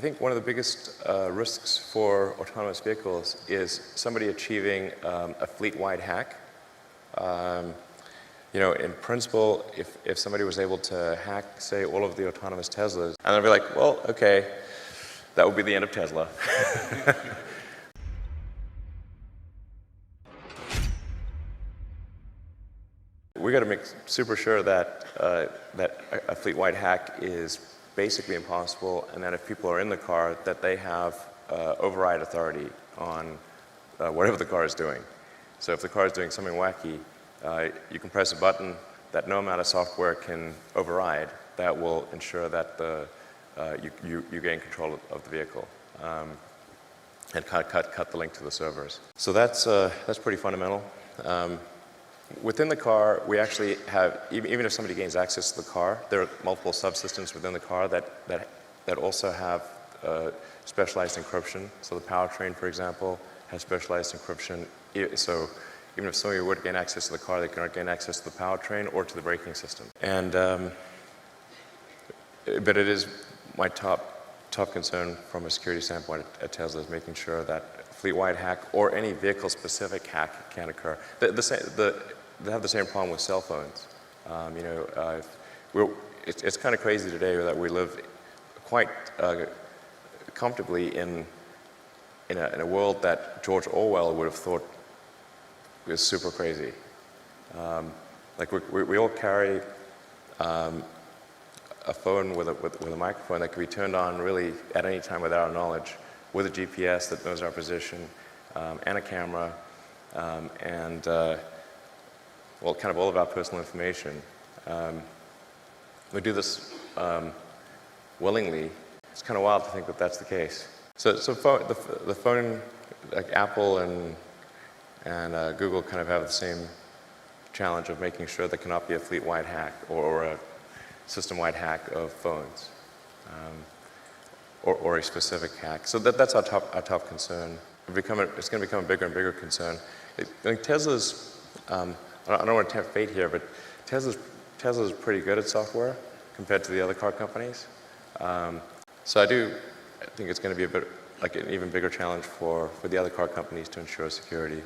think one of the biggest risks for autonomous vehicles is somebody achieving a fleet-wide hack. In principle, if somebody was able to hack, say, all of the autonomous Teslas, and they'd be like, well, okay, that would be the end of Tesla. We got to make super sure that a fleet-wide hack is basically impossible, and that if people are in the car, that they have override authority on whatever the car is doing. So if the car is doing something wacky, you can press a button that no amount of software can override. That will ensure that you gain control of the vehicle and cut the link to the servers. So that's pretty fundamental. Within the car, we actually have, even if somebody gains access to the car, there are multiple subsystems within the car that also have specialized encryption. So the powertrain, for example, has specialized encryption. So even if somebody would gain access to the car, they cannot gain access to the powertrain or to the braking system. And but it is my top concern from a security standpoint at Tesla is making sure that fleet-wide hack or any vehicle-specific hack can occur. They have the same problem with cell phones. It's kind of crazy today that we live quite comfortably in a world that George Orwell would have thought was super crazy. Like we all carry a phone with a microphone that can be turned on really at any time without our knowledge, with a GPS that knows our position, and a camera, and well, kind of all of our personal information. We do this willingly. It's kind of wild to think that that's the case. So the phone, like Apple and Google, kind of have the same challenge of making sure there cannot be a fleet-wide hack or a system-wide hack of phones, or a specific hack. So that's our top concern. It's going to become a bigger and bigger concern. I think Tesla's, I don't want to tempt fate here, but Tesla's pretty good at software compared to the other car companies. So I think it's going to be a bit like an even bigger challenge for the other car companies to ensure security.